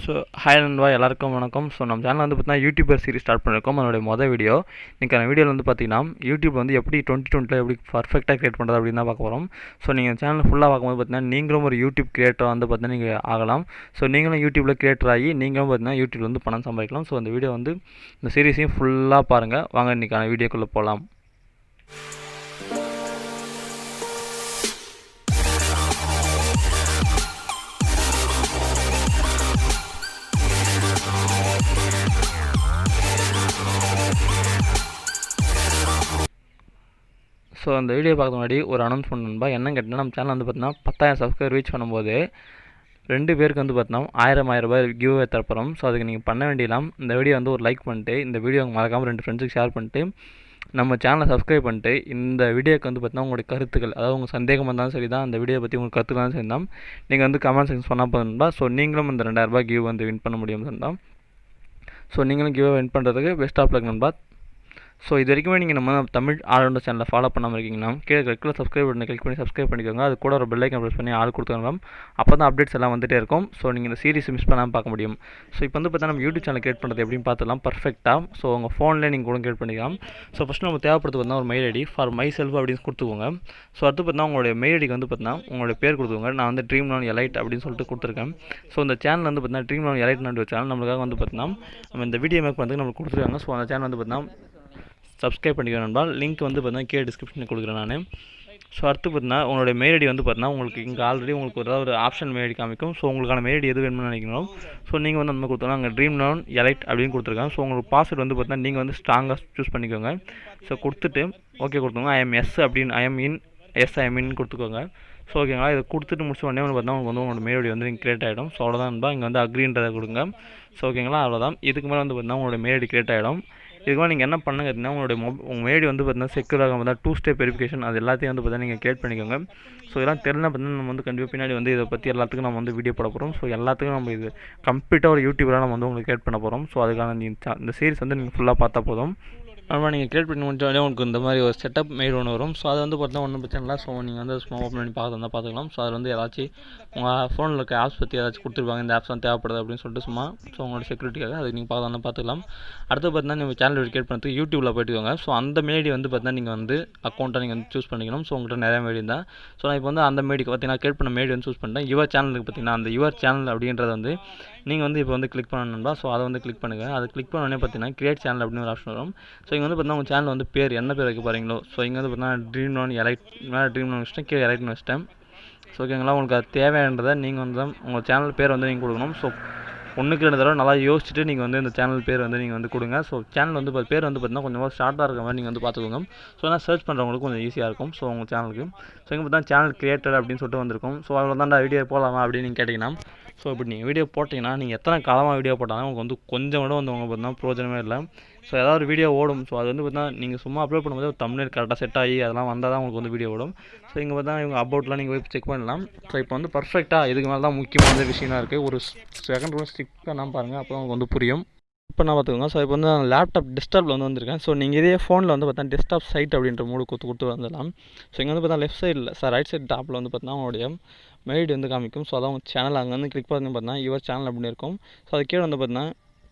So hi நண்பா, எல்லாருக்கும் வணக்கம். ஸோ நம்ம சேனல் வந்து பார்த்தீங்கன்னா யூடியூபர் சீரிஸ் ஸ்டார்ட் பண்ணியிருக்கோம். அதனுடைய மொதல் வீடியோ இன்றைக்கான வீடியோவில் வந்து பார்த்தீங்கன்னா யூடியூப் வந்து எப்படி 2020 எப்படி பர்ஃபெக்டாக கிரியேட் பண்ணுறது அப்படின்னு தான் பார்க்க போகிறோம். ஸோ நீங்கள் சேனல் ஃபுல்லாக பார்க்கும்போது பார்த்தீங்கன்னா நீங்களும் ஒரு யூடியூப் கிரியேட்டர் வந்து பார்த்தீங்கன்னா நீங்கள் ஆகலாம். ஸோ நீங்களும் யூடியூப்பில் கிரியேட்டர் ஆகி நீங்களும் பார்த்தீங்கன்னா யூடியூப்ல வந்து பணம் சம்பாதிக்கலாம். ஸோ அந்த வீடியோ வந்து இந்த சீரிஸையும் ஃபுல்லாக பாருங்கள். வாங்க இன்றைக்கான வீடியோக்குள்ளே போகலாம். ஸோ அந்த வீடியோ பார்க்க முன்னாடி ஒரு அனௌன்ஸ்மெண்ட் நண்பா. என்னன்னு கேட்டிங்கன்னா, நம்ம சேனல் வந்து பார்த்தீங்கன்னா 10,000 சப்ஸ்கிரைபர் ரீச் பண்ணும்போது 2 பேருக்கு வந்து பார்த்தீங்கன்னா 1000 ரூபாய் கிவ் அவே தரப்போகிறோம். ஸோ அதுக்கு நீங்கள் பண்ண வேண்டியலாம், இந்த வீடியோ வந்து ஒரு லைக் பண்ணிட்டு, இந்த வீடியோ மறக்காமல் 2 ஃப்ரெண்ட்ஸுக்கு ஷேர் பண்ணிட்டு, நம்ம சேனலை சப்ஸ்கிரைப் பண்ணிட்டு, இந்த வீடியோக்கு வந்து பார்த்தீங்கன்னா உங்களுடைய கருத்துக்கள், அதாவது உங்கள் சந்தேகம் இருந்தாலும் சரி தான், அந்த வீடியோ பற்றி உங்களுக்கு கருத்துக்கலாம் சரி தான், நீங்கள் வந்து கமெண்ட் செக்ஷன் சொன்னால் போதும்பா. ஸோ நீங்களும் இந்த 2000 ரூபாய் கிவ் வந்து வின் பண்ண முடியும் தான். ஸோ நீங்களும் கிவ் வின் பண்ணுறதுக்கு பெஸ்ட் ஆஃப் லக் நண்பா. ஸோ இது வரைக்குமே நீங்கள் நம்ம தமிழ் ஆல்ரவுண்டர் சேனலை ஃபாலோ பண்ணாமல் இருக்கீங்கன்னா கீழே ரெட்டில் சப்ஸ்கிரைப் பண்ணி கிளிக் பண்ணி சப்ஸ்கிரைப் பண்ணிக்கோங்க. அது கூட ஒரு பெல் ஐக்கன் ப்ரெஸ் பண்ணி ஆள் கொடுத்துக்கோங்க. அப்போ தான் அப்டேட்ஸ் எல்லாம் வந்துகிட்டே இருக்கும். ஸோ நீங்கள் இந்த சீரிஸ் மிஸ் பண்ணாமல் பார்க்க முடியும். ஸோ இப்போ வந்து பார்த்தா நம்ம யூடியூப் சேனல் கிரியேட் பண்ணுறது எப்படின்னு பார்த்துலாம் பர்ஃபெக்டாக. ஸோ உங்கள் ஃபோன்லேயே நீங்கள் கூட கிரியேட் பண்ணிக்கலாம். ஸோ ஃபஸ்ட்டு நம்ம தேவைப்படுறது பார்த்தா ஒரு mail ID for myself அப்படின்னு கொடுத்துக்கோங்க. ஸோ அடுத்து பார்த்தீங்கன்னா உங்களுடைய மெயில் ஐடிக்கு வந்து பார்த்தீங்கன்னா உங்களுடைய பேர் கொடுத்துக்கோங்க. நான் வந்து ட்ரீம் லான் எலைட் அப்படின்னு சொல்லிட்டு கொடுத்துருக்கேன். ஸோ இந்த சேனல் வந்து பார்த்தீங்கன்னா ட்ரீம் லான் எலைட் நண்டு சேனல் நம்மளுக்காக வந்து பார்த்தீங்கன்னா நம்ம இந்த வீடியோ மேக் பண்ணுறதுக்கு நம்மளுக்கு கொடுத்துருக்காங்க. ஸோ அந்த சேனல் வந்து பார்த்தீங்கன்னா சப்ஸ்கிரைப் பண்ணிக்கிறேன் நண்பா. லிங்க் வந்து பார்த்தீங்கன்னா கீழே டிஸ்கிரிப்ஷனில் கொடுக்குறேன் நான். ஸோ அடுத்து பார்த்தீங்கன்னா உங்களுடைய மெயில் ஐடி வந்து பார்த்தீங்கன்னா உங்களுக்கு இங்கே ஆல்ரெடி உங்களுக்கு ஒரு ஆப்ஷன் மெயில் ஐடி காமிக்கும். ஸோ உங்களுக்கான மெயில் ஐடி எது வேணும்னு நினைக்கணும். ஸோ நீங்கள் வந்து அந்த மாதிரி கொடுத்தோம்னா அங்கே ட்ரீம் லான் எலைட் அப்படின்னு கொடுத்துருக்காங்க. ஸோ உங்களுக்கு பாஸ்வேர்டு வந்து பார்த்தீங்கன்னா நீங்கள் வந்து ஸ்ட்ராங்காக சூஸ் பண்ணிக்கோங்க. ஸோ கொடுத்துட்டு ஓகே கொடுத்துங்க. ஐஎம் இன் கொடுத்துக்கோங்க. ஸோ ஓகேங்களா, இதை கொடுத்துட்டு முடிச்ச உடனே வந்து பார்த்தீங்கன்னா உங்களுக்கு வந்து உங்களோட மெயில் ஐடி வந்து நீங்கள் கிரியேட் ஆகிடும். ஸோ அவ்வளோதான் நண்பா. இங்கே வந்து அக்ரின்றதை கொடுங்க. ஸோ ஓகேங்களா, அவ்வளோதான். இதுக்கு மேலே வந்து பார்த்தீங்கன்னா உங்களோட மெயில் ஐடி கிரியேட் ஆகிடும். இதுக்கு நீங்கள் என்ன பண்ணுங்க அப்படின்னா உங்களுடைய உங்கள் மெயில் ஐடி வந்து பார்த்தீங்கன்னா செக்யூராக பார்த்தா 2 ஸ்டெப் வெரிஃபிகேஷன் அது எல்லாத்தையும் வந்து பார்த்தீங்கன்னா நீங்கள் கிரியேட் பண்ணிக்கோங்க. ஸோ இதெல்லாம் தெரியல பார்த்தீங்கன்னா நம்ம வந்து கண்டிப்பாக பின்னாடி வந்து இதை பற்றி எல்லாத்துக்கும் நம்ம வந்து வீடியோ போட போகிறோம். ஸோ எல்லாத்துக்கும் நம்ம இது கம்ப்ளீட்டாக ஒரு யூடியூபராக நம்ம வந்து உங்களுக்கு கிரியேட் பண்ண போகிறோம். ஸோ அதுக்கான இந்த சீரிஸ் வந்து நீங்கள் ஃபுல்லாக பார்த்தா போதும். ஆனால் நீங்கள் கிரியேட் பண்ணி முடிச்சாலே உங்களுக்கு இந்த மாதிரி ஒரு செட்டப் மெயில் ஒன்று வரும். ஸோ அது வந்து பார்த்தீங்கன்னா ஒன்றும் பிரச்சனை இல்லை. ஸோ நீங்கள் வந்து சும்மா ஓப்பன் பண்ணி பார்த்துக்கலாம். ஸோ அதில் வந்து ஏதாச்சும் உங்கள் ஃபோனில் இருக்க ஆப்ஸ் பற்றி ஏதாச்சும் கொடுத்துருப்பாங்க, இந்த ஆப்ஸ் தான் தேவைப்படுது அப்படின்னு சொல்லிட்டு சும்மா. ஸோ உங்களோட செக்யூரிட்டிக்காக அதுக்கு நீங்கள் பார்த்துக்கலாம். அடுத்து பார்த்தீங்கன்னா நீங்கள் சேனல் கிரியேட் பண்ணுறதுக்கு யூடியூப்பில் போய்ட்டுக்கோங்க. ஸோ அந்த மெயில் வந்து பார்த்தீங்கன்னா நீங்கள் வந்து அக்கௌண்ட்டை நீங்கள் வந்து சூஸ் பண்ணிக்கணும். ஸோ உங்கள்கிட்ட நிறைய மெயில் தான். ஸோ நான் இப்போ வந்து அந்த மெயிலுக்கு பார்த்தீங்கன்னா கிரியேட் பண்ண மெயில் வந்து சூஸ் பண்ணிட்டேன். யுவர் சேனலுக்கு பார்த்தீங்கன்னா அந்த யுவர் சேனல் அப்படின்றத வந்து நீங்கள் வந்து இப்போ வந்து கிளிக் பண்ணணும்பா. ஸோ அதை வந்து கிளிக் பண்ணுங்கள். அதை கிளிக் பண்ணோடனே பார்த்தீங்கன்னா கிரியேட் சேனல் அப்படின்னு ஒரு ஆப்ஷன் வரும். ஸோ இங்கே வந்து பார்த்தீங்கன்னா உங்கள் சேனல் வந்து பேர் என்ன பேர் வைக்க போகிறீங்களோ. ஸோ இங்கே வந்து பார்த்தீங்கன்னா ட்ரீம் லான் எலைட் மேலே ட்ரீம் லான் வச்சுட்டேன், கீழே எலைட்னு வச்சுட்டேன். ஸோ ஓகேங்களா, உங்களுக்கு அது தேவையானதை நீங்கள் வந்து உங்கள் சேனல் பேர் வந்து நீங்கள் கொடுக்கணும். ஸோ 1க்கு 2 தடவை நல்லா யோசிச்சுட்டு நீங்கள் வந்து இந்த சேனல் பேர் வந்து நீங்கள் வந்து கொடுங்க. ஸோ சேனல் வந்து பேர் வந்து பார்த்தீங்கன்னா கொஞ்சமாக ஷார்ட்டாக இருக்க மாதிரி நீங்கள் வந்து பார்த்துக்கோங்க. ஸோ ஏன்னா சர்ச் பண்ணுறவங்களுக்கு கொஞ்சம் ஈஸியாக இருக்கும். ஸோ உங்கள் சேனலுக்கு ஸோ இங்கே பார்த்தா சேனல் கிரியேட்டர் அப்படின்னு சொல்லிட்டு வந்திருக்கும். ஸோ அவ்வளோ தான்டா வீடியோ போடலாமா அப்படின்னு நீங்கள் கேட்டிங்கன்னா, ஸோ இப்படி நீங்கள் வீடியோ போட்டிங்கன்னா நீங்கள் எத்தனை காலமாக வீடியோ போட்டாலும் உங்களுக்கு வந்து கொஞ்சம் கூட வந்து உங்களுக்கு பார்த்தீங்கன்னா பிரோஜனமே இல்லை. ஸோ ஏதாவது ஒரு வீடியோ ஓடும். ஸோ அது வந்து பார்த்தீங்கன்னா நீங்கள் சும்மா அப்லோட் பண்ணும்போது ஒரு தம்ப்நெயில் கரெக்டாக செட் ஆகி அதெல்லாம் வந்தால் தான் உங்களுக்கு வந்து வீடியோ ஓடும். ஸோ இங்கே பார்த்தா இவங்க அபவுட்லாம் நீங்கள் போய் செக் பண்ணலாம். ஸோ இப்போ வந்து பர்ஃபெக்டாக இதுக்கு மேலே தான் முக்கியமான விஷயம்லாம் இருக்குது. ஒரு செகண்ட் கூட ஸ்டிக் பண்ணாமல் பாருங்கள், அப்போ உங்களுக்கு வந்து புரியும். இப்போ நான் பார்த்துக்கோங்க. ஸோ இப்போ வந்து நான் லேப்டாப் டெஸ்க்டாப்பில் வந்து வந்திருக்கேன். ஸோ நீங்கள் இதே ஃபோனில் வந்து பார்த்தா டெஸ்க்டாப் சைட் அப்படின்ற மூடு கொடுத்து வந்துடலாம். ஸோ இங்கே வந்து பார்த்தா லெஃப்ட் சைடில் ரைட் சைட் டாப்பில் வந்து பார்த்தீங்கன்னா உங்களுடைய மெயில் வந்து காமிக்கும். ஸோ அதான் உங்கள் சேனல் அங்கே வந்து கிளிக் பண்ணி பார்த்தீங்கன்னா யுவர் சேனல் அப்படின்னு இருக்கும். ஸோ அது கீழே வந்து பார்த்தீங்கன்னா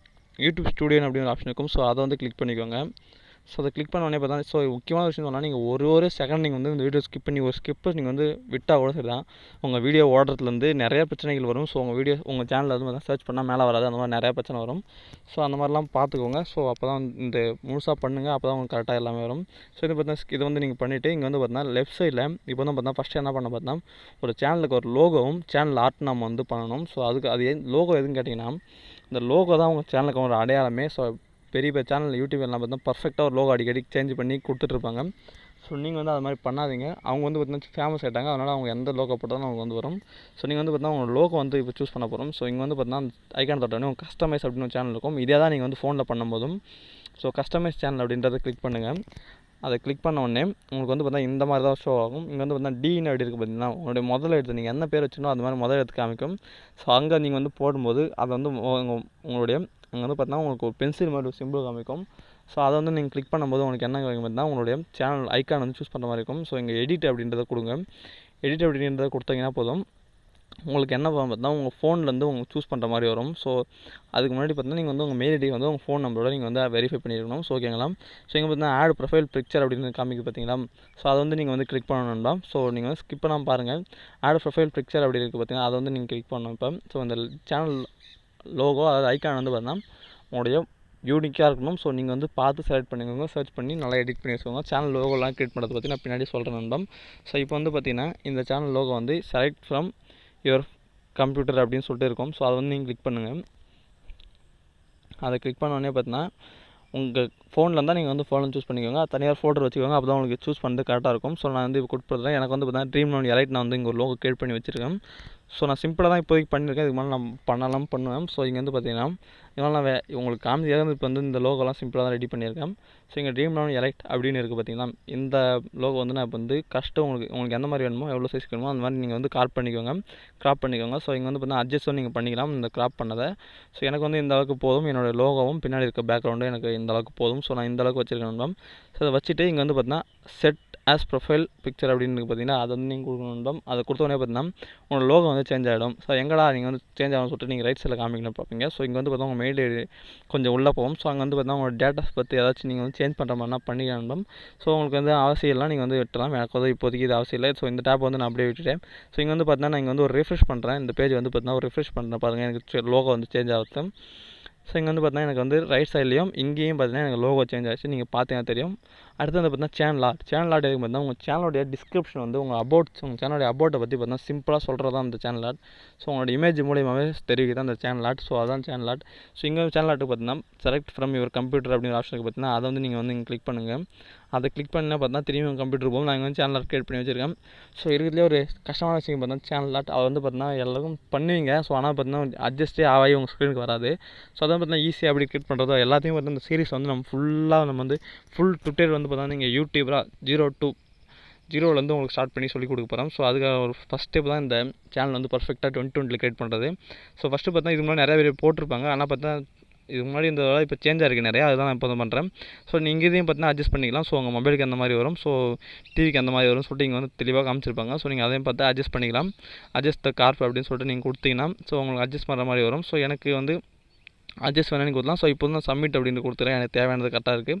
யூடியூப் ஸ்டூடியோன்னு அப்படின்னு ஒரு ஆப்ஷன் இருக்கும். ஸோ அதை வந்து கிளிக் பண்ணிக்கோங்க. ஸோ அதை கிளிக் பண்ண உடனே பார்த்தா ஸோ முக்கியமான விஷயம் சொன்னால் நீங்கள் ஒரு செகண்ட் நீங்கள் வந்து இந்த வீடியோ ஸ்கிப் பண்ணி ஒரு ஸ்கிப்பை நீங்கள் வந்து விட்டால் கூட சரி தான் உங்கள் வீடியோ ஓடுறதுலேருந்து நிறைய பிரச்சனைகள் வரும். ஸோ உங்கள் வீடியோ உங்கள் சேனலில் வந்து சர்ச் பண்ணால் மேலே வராது, அந்த மாதிரி நிறைய பிரச்சனை வரும். ஸோ அந்த மாதிரிலாம் பார்த்துக்கோங்க. ஸோ அப்போ தான் இந்த முழுசாக பண்ணுங்கள், அப்போ தான் உங்களுக்கு கரெக்டாக எல்லாமே வரும். ஸோ இது பார்த்தீங்கன்னா இதை வந்து நீங்கள் பண்ணிவிட்டு இங்கே வந்து பார்த்தீங்கன்னா லெஃப்ட் சைடில் இப்போ வந்து பார்த்தீங்கன்னா ஃபஸ்ட்டு என்ன பண்ண பார்த்தீங்கன்னா ஒரு சேனலுக்கு ஒரு லோகோவும் சேனல் ஆர்ட் நம்ம வந்து பண்ணணும். ஸோ அதுக்கு அது லோகோ எதுன்னு கேட்டிங்கன்னா இந்த லோகோ தான் உங்கள் சேனலுக்கு ஒரு அடையாளமே. ஸோ பெரிய சேனல் யூடியூப் எல்லாம் பார்த்தீங்கன்னா பர்ஃபெக்டாக ஒரு லோகோ அடிக்கடி சேஞ்ச் பண்ணி கொடுத்துட்ருப்பாங்க. ஸோ நீங்கள் வந்து அது மாதிரி பண்ணாதீங்க. அவங்க வந்து பார்த்தீங்கன்னா ஃபேமஸ் ஆகிட்டாங்க, அதனால் அவங்க எந்த லோகோ போட்டாலும் அவங்க வந்து வரும். ஸோ நீங்கள் வந்து பார்த்தீங்கன்னா உங்கள் லோகோ வந்து இப்போ சூஸ் பண்ண போகிறோம். ஸோ இங்கே வந்து பார்த்தீங்கன்னா ஐக்கான் தொட்டோடனே உங்கள் கஸ்டமைஸ் அப்படின்னு ஒரு சேனல் இருக்கும். இதே தான் நீங்கள் வந்து ஃபோனில் பண்ணும்போதும் ஸோ கஸ்டமைஸ் சேனல் அப்படின்றத கிளிக் பண்ணுங்கள். அதை கிளிக் பண்ண உடனே உங்களுக்கு வந்து பார்த்தீங்கன்னா இந்த மாதிரி தான் ஷோ ஆகும். இங்கே வந்து பார்த்தீங்கன்னா டின்னு அப்படி இருக்குது பார்த்தீங்கன்னா உங்களுடைய முதல் எழுத்து நீங்கள் என்ன பேர் வச்சுனோ அது மாதிரி முதல் எழுத்து காமிக்கும். ஸோ அங்கே நீங்கள் வந்து போடும்போது அதை வந்து உங்களுடைய அங்கே வந்து பார்த்தீங்கன்னா உங்களுக்கு ஒரு பென்சில் மாதிரி ஒரு சிம்பிள் காமிக்கும். ஸோ அதை வந்து நீங்கள் கிளிக் பண்ணும்போது உங்களுக்கு என்ன கிடைக்கும் பார்த்தீங்கன்னா உங்களுடைய சேனல் ஐக்கான் வந்து சூஸ் பண்ணுற மாதிரி இருக்கும். ஸோ இங்கே எடிட் அப்படின்றத கொடுங்க. எடிட் அப்படின்றத கொடுத்தீங்கன்னா போதும். உங்களுக்கு என்ன பார்த்தா உங்கள் ஃபோன்லேருந்து உங்களுக்கு சூஸ் பண்ணுற மாதிரி வரும். ஸோ அதுக்கு முன்னாடி பார்த்தீங்கன்னா நீங்கள் வந்து உங்கள் மெயில் ஐடி வந்து உங்கள் ஃபோன் நம்பரோட நீங்கள் வந்து வெரிஃபை பண்ணியிருக்கணும். ஸோ ஓகேங்களா. ஸோ இங்கே பார்த்தீங்கன்னா ஆட் ப்ரொஃபைல் பிக்சர் அப்படின்னு காமிக்கு பார்த்தீங்களா. ஸோ அதை வந்து நீங்கள் வந்து கிளிக் பண்ணணும்னா ஸோ நீங்கள் வந்து ஸ்கிப் பண்ணாமல் பாருங்கள். ஆட் ப்ரொஃபைல் பிக்சர் அப்படி இருக்குது பார்த்தீங்கன்னா அதை வந்து நீங்கள் கிளிக் பண்ணணும். இப்போ ஸோ இந்த சேனல் லோகோ அதாவது ஐக்கான் வந்து பார்த்தீங்கன்னா உங்களுடைய யூனிக்காக இருக்கணும். ஸோ நீங்கள் வந்து பார்த்து செலக்ட் பண்ணிக்கோங்க. சர்ச் பண்ணி நல்லா எடிட் பண்ணி வச்சுக்கோங்க. சேனல் லோகோலாம் கிரியேட் பண்ணுறது பற்றி நான் பின்னாடி சொல்கிறேன் நண்பன். ஸோ இப்போ வந்து பார்த்தீங்கன்னா இந்த சேனல் லோகோ வந்து செலக்ட் ஃப்ரம் யுவர் கம்ப்யூட்டர் அப்படின்னு சொல்லிட்டு இருக்கும். ஸோ அதை வந்து நீங்கள் கிளிக் பண்ணுங்கள். அதை கிளிக் பண்ணோடனே பார்த்தீங்கன்னா உங்கள் ஃபோனில் இருந்தால் நீங்கள் வந்து ஃபோனில் சூஸ் பண்ணிக்கோங்க. தனியாக ஃபோல்டர் வச்சுக்கோங்க. அப்போ தான் உங்களுக்கு சூஸ் பண்ணுறது கரெக்டாக இருக்கும். ஸோ நான் வந்து இப்போ கொடுத்துறேன். எனக்கு வந்து பார்த்தீங்கன்னா ட்ரீம் எலைட் நான் வந்து இங்கே ஒரு லோகோ கிரியேட் பண்ணி வச்சுருக்கேன். ஸோ நான் சிம்பிளாக தான் இப்போதைக்கு பண்ணியிருக்கேன். இதுக்கு மேலே நான் பண்ணுவேன். ஸோ இங்கே வந்து பார்த்தீங்கன்னா இதனால் நான் உங்களுக்கு காமிச்சியாக இப்போ வந்து இந்த லோகோலாம் சிம்பிளாக தான் ரெடி பண்ணியிருக்கேன். ஸோ இங்கே ட்ரீம் எலைட் அப்படின்னு இருக்குது பார்த்தீங்கன்னா இந்த லோகோ வந்து நான் இப்போ வந்து கஷ்டம் உங்களுக்கு எந்த மாதிரி வேணுமோ எவ்வளோ சைஸ் வேணுமோ அந்த மாதிரி நீங்கள் வந்து கிராப் பண்ணிக்கோங்க. ஸோ இங்கே வந்து பார்த்தீங்கன்னா அட்ஜஸ்ட்டும் நீங்கள் பண்ணிக்கலாம் இந்த கிராப் பண்ணதை. ஸோ எனக்கு வந்து இந்த அளவுக்கு போதும். என்னோடய லோகோவும் பின்னாடி இருக்க பேக்ரவுண்டும் எனக்கு இந்த அளவுக்கு போதும். ஸோ நான் இந்த அளவுக்கு வச்சுருக்கேன். ஸோ அதை வச்சுட்டு இங்கே வந்து பார்த்தீங்கன்னா செட் ஆஸ் ப்ரொஃபைல் பிக்சர் அப்படின்னு பார்த்தீங்கன்னா அதை வந்து நீங்கள் கொடுக்கணும். அதை கொடுத்தோடனே பார்த்தீங்கன்னா உங்களோட லோகோ வந்து சேஞ்ச் ஆகிடும். ஸோ எங்கடா நீங்கள் வந்து சேஞ்ச் ஆகும்னு சொல்லிட்டு நீங்கள் ரைட் சைடில் காமிக்கணும் பார்ப்பீங்க. ஸோ இங்கே வந்து பார்த்தா உங்கள் மெயில் ஐடி கொஞ்சம் உள்ளே போகும். ஸோ அங்கே வந்து பார்த்தா உங்களோட டேட்டாஸ் பற்றி ஏதாச்சும் நீங்கள் வந்து சேஞ்ச் பண்ணுற மாதிரினா பண்ணிக்கணும். ஸோ உங்களுக்கு வந்து அவசியம் இல்லை நீங்கள் வந்து விட்டுலாம். எனக்கு வந்து இப்போதைக்கு இது அவசியம் இல்லை. ஸோ இந்த டேப் வந்து நான் அப்படியே விட்டுட்டேன். ஸோ இங்கே வந்து பார்த்தீங்கன்னா நான் இங்கே வந்து ஒரு ரிஃப்ரெஷ் பண்ணுறேன். இந்த பேஜ் வந்து பார்த்தீங்கன்னா ஒரு ரிஃப்ரெஷ் பண்ணுறேன் பாருங்கள். எனக்கு லோகோ வந்து சேஞ்ச் ஆகுது. ஸோ இங்கே வந்து பார்த்தீங்கன்னா எனக்கு வந்து ரைட் சைட்லேயும் இங்கேயும் பார்த்தீங்கன்னா எனக்கு லோகோ சேஞ்ச் ஆச்சு. நீங்கள் பார்த்தீங்கன்னா தெரியும். அடுத்து வந்து பார்த்தீங்கன்னா சேனல் ஆட் எதுக்கு பார்த்தீங்கன்னா உங்கள் சேனலோடைய டிஸ்கிரிப்ஷன் வந்து உங்கள் சேனலோடைய அபவுட்டை பற்றி பார்த்தீங்கன்னா சிம்பிளாக சொல்கிறது தான் அந்த சேனல் ஆட். ஸோ உங்களோட இமேஜ் மூலியமாகவே தெரிவிக்குது அந்த சேனல் ஆட். ஸோ அதான் சேனல் ஆட். ஸோ இங்கே சேனல் ஆட்டுக்கு பார்த்தீங்கன்னா செலக்ட் ஃப்ரம் யுவர் கம்ப்யூட்டர் அப்படிங்கிற ஆப்ஷனுக்கு பார்த்தீங்கன்னா அதை வந்து நீங்கள் வந்து இங்கே கிளிக் பண்ணுங்கள். அதை கிளிக் பண்ணால் பார்த்தீங்கன்னா திரும்பி உங்கள் கம்ப்யூட்டர் போகும். நான் இங்கே வந்து சேனல் ஆட் கிரியேட் பண்ணி வச்சுருக்கேன். ஸோ இருக்கிறதுலே ஒரு கஷ்டமான விஷயம் பார்த்தீங்கன்னா சேனல் ஆட். அதை வந்து பார்த்தீங்கன்னா எல்லாருக்கும் பண்ணுவீங்க. ஸோ ஆனால் பார்த்தீங்கன்னா அட்ஜஸ்ட்டே ஆகி உங்கள் ஸ்க்ரீனுக்கு வராது. ஸோ அதான் பார்த்தீங்கன்னா ஈஸியாக அப்படி கிரியேட் பண்ணுறதோ எல்லாத்தையும் பார்த்தீங்கன்னா இந்த சீரிஸ் வந்து நம்ம வந்து ஃபுல் டுட்டோரியல் வந்து பார்த்தீங்கன்னா நீங்கள் யூடியூபராக 0 உங்களுக்கு ஸ்டார்ட் பண்ணி சொல்லிக் கொடுக்க போகிறோம். ஸோ அதுக்காக ஒரு ஃபஸ்ட் ஸ்டெப் தான் இந்த சேனல் வந்து பர்ஃபெக்டாக 2020 கிரியேட் பண்ணுறது. ஸோ ஃபஸ்ட்டு பார்த்தா இதுக்கு முன்னாடி நிறைய பேர் போட்டிருப்பாங்க. ஆனால் பார்த்தா இதுக்கு முன்னாடி இந்த இப்போ சேஞ்சாக இருக்குது நிறையா. அதுதான் நான் இப்போ தான் பண்ணுறேன். ஸோ நீங்கள் இதையும் பார்த்தீங்கன்னா அட்ஜஸ்ட் பண்ணிக்கலாம். ஸோ உங்கள் மொபைலுக்கு அந்த மாதிரி வரும். ஸோ டிவிக்கு அந்த மாதிரி வரும் சொல்லிட்டு இங்கே வந்து தெளிவாக காமிச்சிருப்பாங்க. ஸோ நீங்கள் அதையும் பார்த்து அட்ஜஸ்ட் பண்ணிக்கலாம். அட்ஜஸ்ட் த கார்ப் அப்படின்னு சொல்லிட்டு நீங்கள் கொடுத்தீங்கன்னா ஸோ உங்களுக்கு அட்ஜஸ்ட் பண்ணுற மாதிரி வரும். ஸோ எனக்கு வந்து அட்ஜஸ்ட் வேணும்னு கொடுக்கலாம். ஸோ இப்போ வந்து சப்மிட் அப்படின்னு கொடுத்துறேன். எனக்கு தேவையானது கரெக்டாக இருக்குது.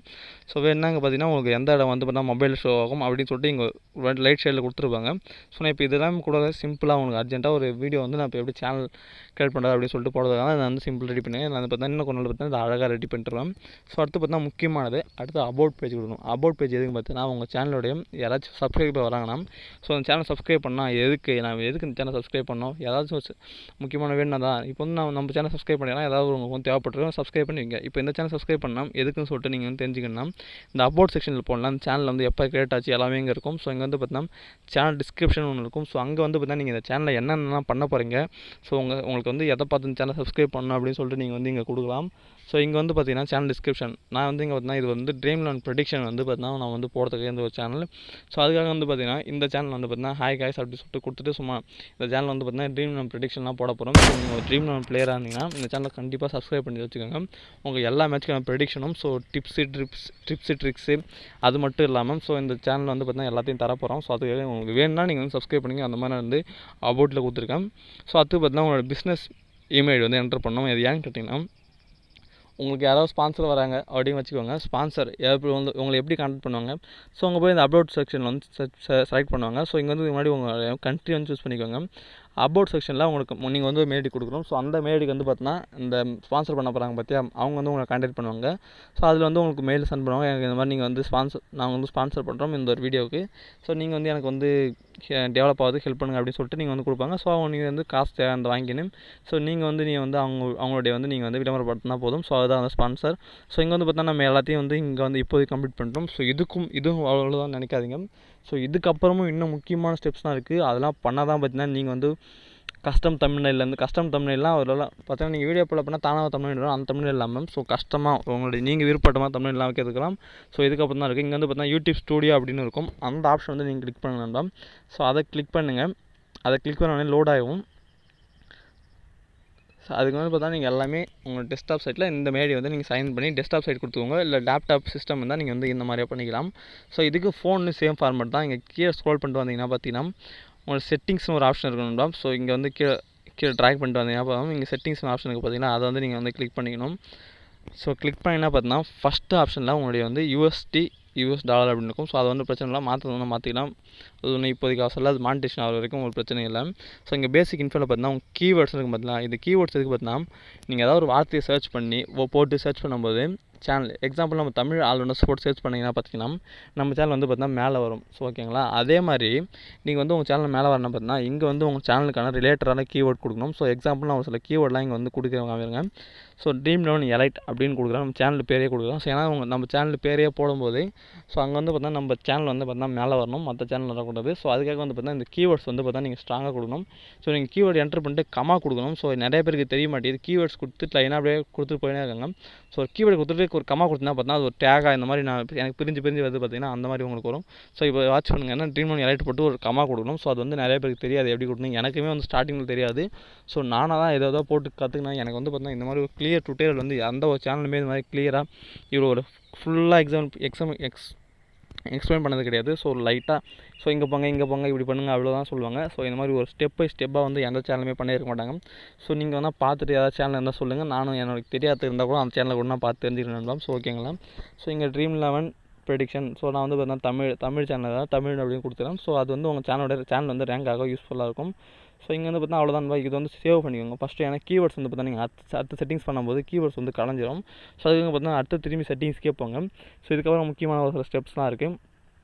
ஸோ வேணாங்க பார்த்தீங்கன்னா உங்களுக்கு எந்த இடம் வந்து பார்த்தீங்கன்னா மொபைல் ஷோ ஆகும் அப்படின்னு சொல்லிட்டு இங்கே லைட் சைடில் கொடுத்துருப்பாங்க. ஸோ நான் இப்போ இதெல்லாம் கூட சிம்பிளாக உங்களுக்கு அர்ஜென்ட்டாக ஒரு வீடியோ வந்து நான் இப்போ எப்படி சேனல் கிரியேட் பண்ணுறது அப்படின்னு சொல்லிட்டு போடுறதுக்காக நான் வந்து சிம்பிள் ரெடி பண்ணேன். நான் பார்த்தீங்கன்னா இன்னும் கொஞ்சம் பார்த்தீங்கன்னா இது அழகாக ரெடி பண்ணிட்டுருவேன். ஸோ அடுத்து பார்த்தீங்கன்னா முக்கியமானது அடுத்து அபவுட் பேஜ் கொடுக்கணும். அபவுட் பேஜ் எதுக்கு பார்த்தீங்கன்னா உங்கள் சேனலோடைய யாராச்சும் சப்ஸ்கிரைபர் வராங்கன்னா ஸோ அந்த சேனல் சப்ஸ்கிரைப் பண்ணால் எதுக்கு இந்த சேனல் சப்ஸ்கிரைப் பண்ணோம் ஏதாச்சும் முக்கியமான வேணும்னா தான் இப்போ வந்து நம்ம சேனல் சப்ஸ்கிரைப் பண்ணிடலாம். ஏதாவது உங்களுக்கு தேவைப்பட்டிருக்கும் சப்ஸ்கிரைப் பண்ணிங்க. இப்போ இந்த சேனல் சப்ஸ்கிரைப் பண்ணால் எதுக்குன்னு சொல்லிட்டு நீங்கள் வந்து தெரிஞ்சுக்கணும். இந்த அபவுட் செக்ஷனில் போடலாம். அந்த சேனல் வந்து எப்போ கிரியேட் ஆச்சு எல்லாமே இங்கே இருக்கும். ஸோ இங்கே வந்து பார்த்தீங்கன்னா சேனல் டிஸ்கிரிப்ஷன் ஒன்று இருக்கும். ஸோ அங்கே வந்து பார்த்தீங்கன்னா நீங்கள் இந்த சேனலில் என்னென்னலாம் பண்ண போகிறீங்க ஸோ உங்களுக்கு வந்து எதை பார்த்து இந்த சேனல் சப்ஸ்கிரைப் பண்ணணும் அப்படின்னு சொல்லிட்டு நீங்கள் வந்து இங்கே கொடுக்கலாம். ஸோ இங்கே வந்து பார்த்தீங்கன்னா சேனல் டிஸ்கிரிப்ஷன் நான் வந்து இங்கே பார்த்தீங்கன்னா இது வந்து ட்ரீம்லேண்ட் ப்ரெடிக்ஷன் வந்து பார்த்தீங்கன்னா நான் வந்து போடுறதுக்கு இந்த ஒரு சேனல். ஸோ அதுக்காக வந்து பார்த்தீங்கன்னா இந்த சேனல் வந்து பார்த்தீங்கன்னா ஹாய் காய்ஸ் அப்படி சொல்லிட்டு கொடுத்துட்டு சும்மா இந்த சேனல் வந்து பார்த்தீங்கன்னா ட்ரீம்லேண்ட் ப்ரெடிக்ஷன்லாம் போட போகிறோம். ஸோ நீங்கள் ஒரு ட்ரீம்லேண்ட் பிளேயராக இருந்தீங்கன்னா இந்த சேனலை கண்டிப்பாக சப்ஸ்கிரைப் பண்ணி வச்சுக்கோங்க. உங்களுக்கு எல்லா மேட்ச்க்கான ப்ரெடிக்ஷனும் ஸோ டிப்ஸு ட்ரிக்ஸு அது மட்டும் இல்லாமல் ஸோ இந்த சேனல் வந்து பார்த்தீங்கன்னா எல்லாத்தையும் தரப்போகிறோம். ஸோ அதுக்காக உங்களுக்கு வேணும்னா நீங்கள் வந்து சப்ஸ்கிரைப் பண்ணிங்க. அந்த மாதிரி வந்து அபவுட்டில் கொடுத்துருக்கேன். ஸோ அது பார்த்தீங்கன்னா உங்களோட பிஸ்னஸ் இமெயில் வந்து என்டர் பண்ணணும். இது ஏன்னு கேட்டிங்கன்னா உங்களுக்கு யாராவது ஸ்பான்சர் வராங்க அப்படின்னு வச்சுக்கோங்க. ஸ்பான்சர் எப்படி வந்து உங்களை எப்படி கான்டாக்ட் பண்ணுவாங்க. ஸோ அங்கே போய் இந்த அப்லோட் செக்ஷன் வந்து செலக்ட் பண்ணுவாங்க. ஸோ இங்கே வந்து முன்னாடி உங்கள் கண்ட்ரி வந்து சூஸ் பண்ணிக்கோங்க. அபவுட் செக்ஷனில் உங்களுக்கு நீங்கள் வந்து மெயில் ஐடி கொடுக்கணும். ஸோ அந்த மெயில் ஐடிக்கு வந்து பார்த்தீங்கன்னா இந்த ஸ்பான்சர் பண்ண போகிறாங்க பார்த்தியா அவங்க வந்து உங்களை கான்டாக்ட் பண்ணுவாங்க. ஸோ அதில் வந்து உங்களுக்கு மெயில் சென்ட் பண்ணுவாங்க. எனக்கு இந்த மாதிரி நீங்கள் வந்து நாங்கள் வந்து ஸ்பான்சர் பண்ணுறோம் இந்த ஒரு வீடியோவுக்கு. ஸோ நீங்கள் வந்து எனக்கு வந்து டெவலப் ஆகுது ஹெல்ப் பண்ணுங்கள் அப்படின்னு சொல்லிட்டு நீங்கள் வந்து கொடுப்பாங்க. ஸோ அவங்க நீங்கள் வந்து காசு அந்த வாங்கிக்கணும். ஸோ நீங்கள் வந்து அவங்களுடைய வந்து நீங்கள் வந்து விளம்பரப்படுத்தினா போதும். ஸோ அதுதான் வந்து ஸ்பான்சர். ஸோ இங்கே வந்து பார்த்தீங்கன்னா நம்ம எல்லாத்தையும் வந்து இங்கே வந்து இப்போதைக்கு கம்ப்ளீட் பண்ணிட்டோம். ஸோ இதுவும் அவ்வளோதான் நினைக்காதீங்க. ஸோ இதுக்கப்புறமும் இன்னும் முக்கியமான ஸ்டெப்ஸ்லாம் இருக்குது. அதெல்லாம் பண்ணால் தான் பார்த்தீங்கன்னா நீங்கள் வந்து கஸ்டம் தமிழ்லாம் அதில் பார்த்தீங்கன்னா நீங்கள் வீடியோ அப்லோட் பண்ணால் தானாக தமிழ் வரும். அந்த தமிழ் இல்லாமல் ஸோ கஷ்டமாக உங்களுடைய நீங்கள் விருப்பப்பட்டமாக தமிழ்லாம் வைக்கிறதுக்கலாம். ஸோ இதுக்கப்புறம் தான் இருக்குது. இங்கே வந்து பார்த்தீங்கன்னா யூடியூப் ஸ்டூடியோ அப்படின்னு இருக்கும். அந்த ஆப்ஷன் வந்து நீங்கள் கிளிக் பண்ண வேண்டாம். ஸோ அதை கிளிக் பண்ணுங்கள். அதை கிளிக் பண்ண லோட் ஆகும். ஸோ அதுக்கு வந்து பார்த்தா நீங்கள் எல்லாமே உங்கள் டெஸ்க்டாப் சைட்டில் இந்த மாரி வந்து நீங்கள் சைன் பண்ணி டெஸ்க்டாப் சைட் கொடுத்துக்கோங்க. இல்லை லேப்டாப் சிஸ்டம் இருந்தால் நீங்கள் வந்து இந்த மாதிரியே பண்ணிக்கலாம். ஸோ இதுக்கு ஃபோன்னு சேம் ஃபார்மேட் தான். இங்கே கீழே ஸ்க்ரோல் பண்ணிட்டு வந்தீங்கன்னா பார்த்தீங்கன்னா உங்களுக்கு செட்டிங்ஸ்னு ஒரு ஆப்ஷன் இருக்கும் நண்பா. ஸோ இங்கே வந்து கீழே ட்ராக் பண்ணிட்டு வந்தீங்கன்னா போதும். இங்கே செட்டிங்ஸ்னு ஆப்ஷன் இருக்குது பார்த்தீங்கன்னா, அதை வந்து நீங்கள் வந்து கிளிக் பண்ணிக்கணும். ஸோ கிளிக் பண்ணிங்கன்னா பார்த்தீங்கன்னா ஃபஸ்ட்டு ஆப்ஷனில் உங்களுடைய வந்து யூஎஸ் டாலர் அப்படின்னு இருக்கும். ஸோ அது வந்து பிரச்சனை இல்லை, மாற்றணும் மாற்றிக்கலாம். அது ஒன்று இப்போதைக்கு அவசரம் இல்லை, அது மானிட்டேஷன் ஆகிற வரைக்கும் உங்களுக்கு பிரச்சனை இல்லை. ஸோ இங்கே பேசிக் இன்ஃபோவில் பார்த்தீங்கன்னா உங்கள் கீவேர்ட்ஸ் இருக்கும் பார்த்தீங்களா, இது கீவேர்ட்ஸ் எதுக்கு பார்த்தீங்கன்னா நீங்கள் ஏதாவது ஒரு வார்த்தையை சர்ச் பண்ணி போட்டு சர்ச் பண்ணும்போது சேனல் எக்ஸாம்பிள் நம்ம தமிழ் ஆல்ரவுண்டர்ஸ் போட்டு சர்ச் பண்ணிங்கன்னா பார்த்தீங்கன்னா நம்ம சேனல் வந்து பார்த்தீங்கன்னா மேலே வரும். ஸோ ஓகேங்களா, அதே மாதிரி நீங்கள் வந்து உங்கள் சேனல் மேலே வரணும் பார்த்தீங்கன்னா இங்கே வந்து உங்கள் சேனலுக்கான ரிலேட்டடான கீவேர்ட் கொடுக்கணும். ஸோ எக்ஸாம்பிள் நான் ஒரு சில கீவேர்ட்லாம் இங்கே வந்து கொடுக்குறவங்க. ஸோ ட்ரீம்11 எலைட் அப்படின்னு கொடுக்குறோம், நம்ம சேனல் பேரே கொடுக்குறோம். ஸோ ஏன்னா நம்ம சேனல் பேரே போடும்போது ஸோ அங்கே வந்து பார்த்தீங்கன்னா நம்ம சேனல் வந்து பார்த்தீங்கன்னா மேலே வரணும், மற்ற சேனல் வரக்கூடாது. ஸோ அதுக்காக வந்து பார்த்தீங்கன்னா இந்த கீவேர்ட்ஸ் வந்து பார்த்தீங்கன்னா நீங்கள் ஸ்ட்ராங்காக கொடுக்கணும். ஸோ நீங்கள் கீவேர்டு என்டர் பண்ணிட்டு கமா கொடுக்கணும். ஸோ நிறைய பேருக்கு தெரிய மாட்டேங்குது, கீவேர்ட்ஸ் கொடுத்துட்டு லைனாக அப்படியே கொடுத்துட்டு போயினே இருக்காங்க. ஸோ கீவேர்டு கொடுத்துட்டு ஒரு கமா கொடுத்தீங்கன்னா பார்த்தீங்கன்னா அது ஒரு டேகாக இந்த மாதிரி எனக்கு பிரிஞ்சு வருது பார்த்தீங்கன்னா அந்த மாதிரி உங்களுக்கு வரும். ஸோ இப்போ வாட்ச் பண்ணுங்கள், ஏன்னா ட்ரீம்11 எலைட் போட்டு ஒரு கமா கொடுக்கணும். ஸோ அது வந்து நிறைய பேருக்கு தெரியாது எப்படி கொடுக்கணும், எனக்குமே வந்து ஸ்டார்டிங்கில் தெரியாது. ஸோ நானாக தான் ஏதோ போட்டு கற்றுக்கினேன். எனக்கு வந்து பார்த்தீங்கன்னா இந்த மாதிரி ஒரு கிளியர் டுட்டோரியல் வந்து அந்த ஒரு சேனலுமே இந்த மாதிரி கிளியராக இவ்வளோ ஒரு ஃபுல்லாக எக்ஸ்பிளைன் பண்ணது கிடையாது. ஸோ லைட்டாக ஸோ இங்கே போங்க இப்படி பண்ணுங்கள் அவ்வளோதான் சொல்லுவாங்க. ஸோ இந்த மாதிரி ஒரு ஸ்டெப் பை ஸ்டெப்பாக வந்து எந்த சேனலுமே பண்ணியிருக்க மாட்டாங்க. ஸோ நீங்கள் வந்து பார்த்துட்டு ஏதாவது சேனல் இருந்தால் சொல்லுங்கள், நானும் எனக்கு தெரியாது இருந்தால் கூட அந்த சேனலை கூட நான் பார்த்து தெரிஞ்சுக்கணும். ஸோ ஓகேங்களா, ஸோ இங்கே ட்ரீம்11 ப்ரெடிக்ஷன். ஸோ நான் வந்து பார்த்தீங்கன்னா தமிழ் சேனல் தான், தமிழ் அப்படின்னு கொடுத்துறேன். ஸோ அது வந்து உங்கள் சேனல் வந்து ரேங்க் ஆக யூஸ்ஃபுல்லாக இருக்கும். ஸோ இங்கே வந்து பார்த்தீங்கன்னா அவ்வளோதான், இது வந்து சேவ் பண்ணிக்கோங்க ஃபஸ்ட்டு. ஏன்னா கீவேர்ட்ஸ் வந்து பார்த்தீங்கன்னா நீங்கள் அடுத்த செட்டிங்ஸ் பண்ணும்போது கீவேர்ட்ஸ் வந்து கலைஞ்சிரும். ஸோ அதுக்கு பார்த்தீங்கன்னா அடுத்த திரும்பி செட்டிங்ஸ்க்கே போங்க. ஸோ இதுக்கப்புறம் முக்கியமான ஒரு சில ஸ்டெப்ஸ்லாம் இருக்குது.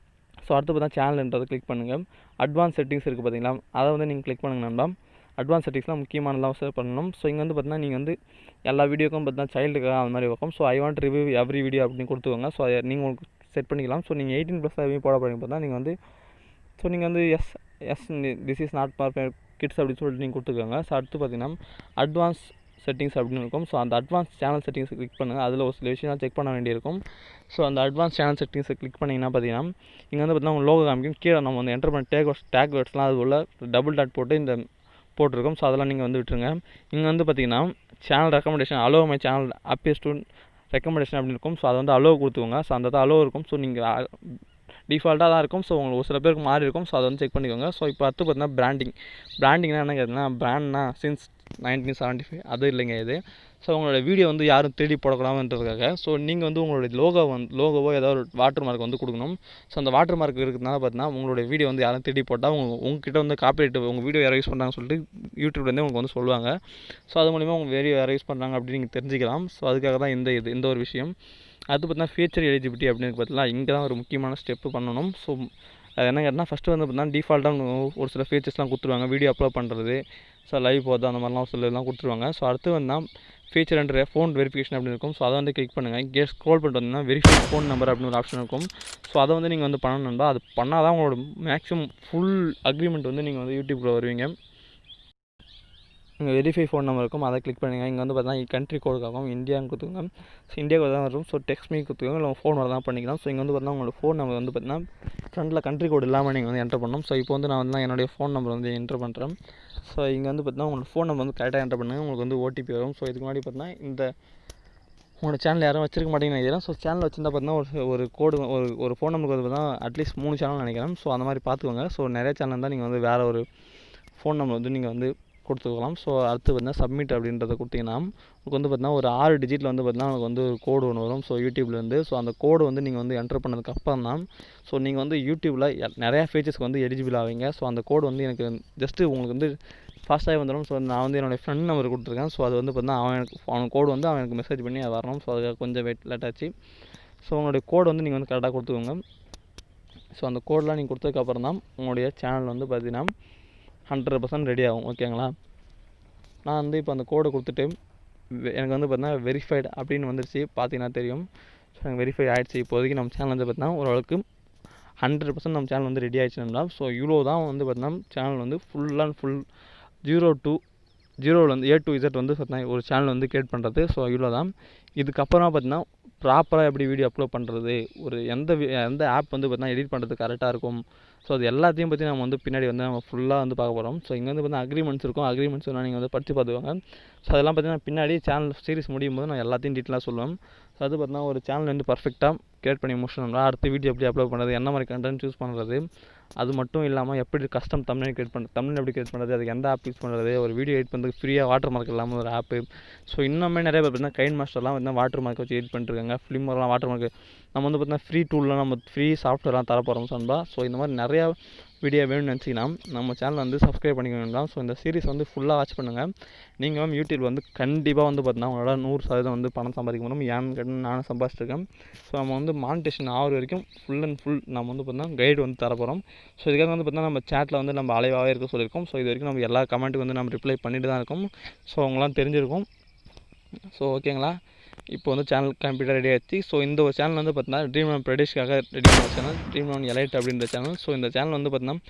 ஸோ அடுத்து பார்த்தா சேனல்ன்றதை கிளிக் பண்ணுங்கள். அட்வான்ஸ் செட்டிங்ஸ் இருக்குது பார்த்தீங்களா, அதை வந்து நீங்கள் கிளிக் பண்ணுங்க நண்பா. அட்வான்ஸ் செட்டிங்ஸ்லாம் முக்கியமானலாம் செட் பண்ணணும். ஸோ இங்கே வந்து பார்த்தீங்கன்னா நீங்கள் வந்து எல்லா வீடியோக்கும் பார்த்தீங்கன்னா சைல்டுக்காக அந்த மாதிரி இருக்கும். So I want review every video அப்படின்னு கொடுத்துக்கோங்க. ஸோ அதை நீங்கள் உங்களுக்கு செட் பண்ணிக்கலாம். ஸோ நீங்கள் 18+ எதுவும் போட போகிறீங்க பார்த்தா நீங்கள் வந்து ஸோ நீங்கள் வந்து yes this is not for kids அப்படின்னு சொல்லிட்டு நீங்கள் கொடுத்துக்கோங்க. ஸோ அடுத்து பார்த்தீங்கன்னா அட்வான்ஸ் செட்டிங்ஸ் அப்படின்னு இருக்கும். ஸோ அந்த அட்வான்ஸ் சேனல் செட்டிங்ஸை கிளிக் பண்ணுங்கள். அதில் ஒரு சில விஷயம் செக் பண்ண வேண்டியிருக்கும். ஸோ அந்த அட்வான்ஸ் சேனல் செட்டிங்ஸை கிளிக் பண்ணிங்கன்னா பார்த்தீங்கன்னா இங்கே வந்து பார்த்தீங்கன்னா உங்கள் லோகோ காமிக்கும். கீழே நம்ம வந்து என்டர் பண்ண டேக் வேர்ட்ஸ்லாம் அது உள்ள டபுள் டாட் போட்டு இந்த போட்டிருக்கோம். ஸோ அதெல்லாம் நீங்கள் வந்து விட்டுருங்க. இங்கே வந்து பார்த்தீங்கன்னா channel recommendation allow my channel appears to recommendation அப்படின்னு இருக்கும். ஸோ அதை வந்து அலோ கொடுத்துக்கோங்க. ஸோ அந்த அலோ இருக்கும். ஸோ நீங்கள் டிஃபால்ட்டாக தான் இருக்கும். ஸோ உங்களுக்கு ஒரு சில பேருக்கு மாறி இருக்கும். ஸோ அதை வந்து செக் பண்ணிக்கோங்க. ஸோ இப்போ அடுத்து பார்த்தீங்கன்னா பிராண்டிங்னா என்ன கேட்டிங்கன்னா பிராண்ட்னா சின்ஸ் 1975 அது இல்லைங்க இது. ஸோ உங்களோட வீடியோ வந்து யாரும் தேடி போடக்கூடாதுன்றதுக்காக ஸோ நீங்கள் வந்து உங்களுடைய லோகோவோ ஏதாவது ஒரு வாட்டர் மார்க் வந்து கொடுக்கணும். ஸோ அந்த வாட்டர் மார்க் இருக்கிறதுனால பார்த்தீங்கன்னா உங்களுடைய வீடியோ வந்து யாரும் தேடி போட்டால் உங்ககிட்ட வந்து காப்பிரைட் உங்கள் வீடியோ யாரும் யூஸ் பண்ணுறாங்கன்னு சொல்லிட்டு யூடியூப்லேருந்து உங்களுக்கு வந்து சொல்லுவாங்க. ஸோ அது மூலிமா உங்கள் வீடியோ யாரும் யூஸ் பண்ணுறாங்க அப்படின்னு நீங்கள் தெரிஞ்சுக்கலாம். ஸோ அதுக்காக தான் இந்த ஒரு விஷயம். அது பார்த்தீங்கன்னா ஃபீச்சர் எலிஜிபிலிட்டி அப்படின்னு பார்த்தீங்கன்னா இங்கே தான் ஒரு முக்கியமான ஸ்டெப்பு பண்ணணும். ஸோ அது என்ன கேட்டால் ஃபஸ்ட்டு வந்து பார்த்தீங்கன்னா டிஃபால்ட்டாக ஒரு சில ஃபீச்சர்ஸ்லாம் கொடுத்துருவாங்க, வீடியோ அப்லோட் பண்ணுறது, ஸோ லைவ் போகிறது அந்த மாதிரிலாம் ஒரு சிலலாம் கொடுத்துருவாங்க. ஸோ அடுத்து வந்தால் ஃபீச்சர் அண்ட் ஃபோன் வெரிஃபிகேஷன் அப்படின்னு இருக்கும். ஸோ அதை வந்து கிளிக் பண்ணுங்கள். இங்கே ஸ்க்ரோல் பண்ணிட்டு வந்தீங்கன்னா வெரிஃபை ஃபோன் நம்பர் அப்படின்னு ஒரு ஆப்ஷன் இருக்கும். ஸோ அதை வந்து நீங்கள் வந்து பண்ணணும்னா அது பண்ணால் தான் உங்களோட மேக்ஸிமம் ஃபுல் அக்ரிமெண்ட் வந்து நீங்கள் வந்து யூடியூப்பில் வருவீங்க. இங்கே வெரிஃபை ஃபோன் நம்பர் இருக்கும், அதை கிளிக் பண்ணுங்கள். இங்கே வந்து பார்த்தீங்கன்னா கண்ட்ரி கோடுக்காகும் இந்தியான்னு கொடுத்துக்கோங்க. ஸோ இந்தியா கோடு தான் வரும். ஸோ டெக்ஸ்ட் மீ கொடுத்துக்கோங்க, இல்லை ஃபோன் வர தான் பண்ணிக்கலாம். ஸோ இங்கே வந்து பார்த்தீங்கன்னா உங்களோட ஃபோன் நம்பர் வந்து பார்த்தீங்கன்னா ஃப்ரண்டில் கண்ட்ரி கோடு இல்லாமல் நீங்கள் வந்து என்டர் பண்ணணும். ஸோ இப்போ வந்து நான் வந்து என்னுடைய ஃபோன் நம்பர் வந்து என்டர் பண்ணுறேன். ஸோ இங்கே வந்து பார்த்தீங்கன்னா உங்களோட ஃபோன் நம்பர் வந்து கரெக்டாக என்டர் பண்ணுங்கள், உங்களுக்கு வந்து ஓடிபி வரும். ஸோ இதுக்கு முன்னாடி பார்த்தீங்கன்னா இந்த உங்களோட சேனல் யாரும் வச்சிருக்க மாட்டேங்கன்னு நினைக்கிறேன். ஸோ சேனல் வச்சிருந்தா பார்த்தீங்கன்னா ஒரு கோடு ஒரு ஃபோன் நம்பருக்கு வந்து பார்த்தீங்கன்னா அட்லீஸ்ட் 3 சேனல் நினைக்கிறேன். ஸோ அந்த மாதிரி பார்த்துக்கோங்க. ஸோ நிறைய சேனல் இருந்தால் நீங்கள் வந்து வேறு ஒரு ஃபோன் நம்பர் வந்து நீங்கள் வந்து கொடுத்துக்கலாம். ஸோ அடுத்து பார்த்தீங்கன்னா சப்மிட் அப்படின்றத கொடுத்தீங்கன்னா உங்களுக்கு வந்து பார்த்தீங்கன்னா ஒரு 6 டிஜிட்டில் வந்து பார்த்தீங்கன்னா உங்களுக்கு வந்து ஒரு கோடு ஒன்று வரும். ஸோ யூடியூப்லேருந்து ஸோ அந்த கோடு வந்து நீங்கள் வந்து என்டர் பண்ணதுக்கு அப்புறம் தான் ஸோ நீங்கள் வந்து யூடியூப்பில் நிறையா ஃபீச்சர்ஸ்க்கு வந்து எலிஜிபிள் ஆவீங்க. ஸோ அந்த கோடு வந்து எனக்கு ஜஸ்ட்டு உங்களுக்கு வந்து ஃபாஸ்ட்டாகவே வந்துடும். ஸோ நான் வந்து என்னுடைய ஃப்ரெண்ட் நம்பர் கொடுத்துருக்கேன். ஸோ அது வந்து பார்த்தீங்கன்னா அவனுக்கு கோடு வந்து அவனுக்கு மெசேஜ் பண்ணி அது வரணும். ஸோ அதுக்காக கொஞ்சம் லேட் ஆச்சு. ஸோ உங்களுடைய கோடு வந்து நீங்கள் வந்து கரெக்டாக கொடுத்துக்கோங்க. ஸோ அந்த கோடெலாம் நீங்கள் கொடுத்ததுக்கப்புறம் தான் உங்களுடைய சேனல் வந்து பார்த்தீங்கன்னா 100% ரெடி ஆகும். ஓகேங்களா, நான் வந்து இப்போ அந்த கோடை கொடுத்துட்டு எனக்கு வந்து பார்த்தீங்கன்னா வெரிஃபைடு அப்படின்னு வந்துருச்சு, பார்த்தீங்கன்னா தெரியும். ஸோ எனக்கு வெரிஃபை ஆகிடுச்சு. இப்போதைக்கு நம்ம சேனல் வந்து பார்த்தீங்கன்னா ஓரளவுக்கு 100% நம்ம சேனல் வந்து ரெடி ஆகிடுச்சுன்னா ஸோ இவ்வளோ தான் வந்து பார்த்தீங்கன்னா சேனல் வந்து full and full 0 to 0 A to Z வந்து பார்த்தீங்கன்னா ஒரு சேனல் வந்து கிரியேட் பண்ணுறது. ஸோ இவ்வளோ தான். இதுக்கப்புறமா பார்த்தீங்கன்னா ப்ராப்பராக எப்படி வீடியோ அப்லோட் பண்ணுறது, ஒரு எந்த ஆப் வந்து பார்த்தீங்கன்னா எடிட் பண்ணுறது கரெக்டாக இருக்கும். ஸோ அது எல்லாத்தையும் பற்றி நம்ம வந்து பின்னாடி வந்து நம்ம ஃபுல்லாக வந்து பார்க்க போகிறோம். ஸோ இங்கே வந்து பார்த்தீங்கன்னா அக்ரிமெண்ட்ஸ் இருக்கும். அக்ரிமெண்ட்ஸ்லாம் நீங்கள் வந்து படித்து பார்த்துக்கோங்க. ஸோ அதெல்லாம் பார்த்தீங்கன்னா பின்னாடி சேனல் சீரிஸ் முடியும் போது நான் எல்லாத்தையும் டீட்டெயிலாக சொல்லுவேன். ஸோ அது பார்த்தீங்கன்னா ஒரு சேனல் வந்து பர்ஃபெக்டாக கிரியேட் பண்ணி முடிச்சோம்னா அடுத்த வீடியோ எப்படி அப்லோட் பண்ணுறது, என்ன மாதிரி கண்டென்ட் சூஸ் பண்ணுறது, அது மட்டும் இல்லாமல் எப்படி கஸ்டம் தம்ப்நெயில் கிரியேட் பண்ணுறது, தம்ப்நெயில் எப்படி கிரியேட் பண்ணுறது, அதுக்கு எந்த ஆப் யூஸ் பண்ணுறது, ஒரு வீடியோ எடிட் பண்ணுறதுக்கு ஃப்ரீயாக வாட்டர் மார்க் இல்லாமல் ஒரு ஆப்பு. ஸோ இன்னுமே நிறைய பேர் பார்த்தீங்கன்னா கைன் மாஸ்டர்லாம் வந்து வாட்டர் மார்க் வச்சு எடிட் பண்ணிட்டுருக்காங்க. ஃபிலிமர்லாம் வாட்டர் மார்க் நம்ம வந்து பார்த்தீங்கன்னா ஃப்ரீ டூல்லாம் நம்ம ஃப்ரீ சாஃப்ட்வேர்லாம் தரப்போகிறோம் சொன்பா. ஸோ இந்த மாதிரி நிறையா வீடியோ வேணும்னு நினச்சிங்கன்னா நம்ம சேனல் வந்து சப்ஸ்கிரைப் பண்ணிக்க. ஸோ இந்த சீரிஸ் வந்து ஃபுல்லாக வாட்ச் பண்ணுங்கள். நீங்கள் வந்து யூடியூப் வந்து கண்டிப்பாக வந்து பார்த்தீங்கன்னா உங்களோட 100% வந்து பணம் சம்பாதிக்க முடியும். ஏன்னு கேட்டால் நானும் சம்பாதிச்சிருக்கேன். ஸோ நம்ம வந்து மானிட்டேஷன் ஆகிற வரைக்கும் ஃபுல் அண்ட் ஃபுல் நம்ம வந்து பார்த்தீங்கன்னா கைடு வந்து தரப்போகிறோம். ஸோ இதுக்காக வந்து பார்த்தீங்கன்னா நம்ம சேட்டில் வந்து நம்ம அலைவாகவே இருக்க சொல்லியிருக்கோம். ஸோ இது வரைக்கும் நம்ம எல்லா கமெண்ட்டுக்கு வந்து நம்ம ரிப்ளை பண்ணிட்டு தான் இருக்கோம். ஸோ அவங்களாம் தெரிஞ்சிருக்கும். ஸோ ஓகேங்களா, இப்போ வந்து சேனல் கம்ப்ளீட்டாக ரெடி ஆகிடுச்சு. ஸோ இந்த ஒரு சேனல் வந்து பார்த்தீங்கன்னா ட்ரீம் ப்ரொடியூஸ்க்காக ரெடி பண்ண சேனல் ட்ரீம் எலைட் அப்படின்ற சேனல். ஸோ இந்த சேனல் வந்து பார்த்தீங்கன்னா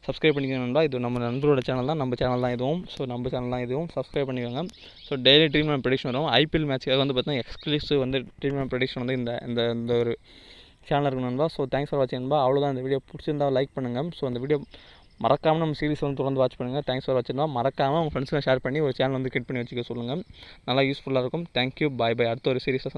சப்ஸ்கிரைப் பண்ணிக்கணும்னா இது நம்ம நண்பரோட சேனல் தான், நம்ம சேனல் தான் இதுவும். ஸோ நம்ம சேனல் தான் இதுவும், சப்ஸ்கிரைப் பண்ணிக்கோங்க. ஸோ டெய்லி ட்ரீம் ப்ரொடியூஷன் வரும். ஐபிஎல் மேட்ச்க்காக வந்து பார்த்தீங்கன்னா எக்ஸ்க்ளூசிவ் வந்து ட்ரீம் ப்ரொடியூஷன் வந்து இந்த ஒரு சேனல் இருக்கணும்பா. ஸோ தேங்க்ஸ் ஃபார் வாட்சிங்பா. அவ்வளோதான். இந்த வீடியோ பிடிச்சிருந்தா லைக் பண்ணுங்கள். ஸோ இந்த வீடியோ மறக்காமல் நம்ம சீரிஸ் வந்து தொடர்ந்து வாட்ச் பண்ணுங்கள். தேங்க்ஸ் ஃபார் வாட்சிங்பா. மறக்காமல் உங்கள் ஃப்ரெண்ட்ஸ்க்கு ஷேர் பண்ணி ஒரு சேனல் வந்து கிரியேட் பண்ணி வச்சுக்க சொல்லுங்கள். நல்லா யூஸ்ஃபுல்லாக இருக்கும். தேங்க்யூ, பாய் பாய். அடுத்த ஒரு சீரிஸை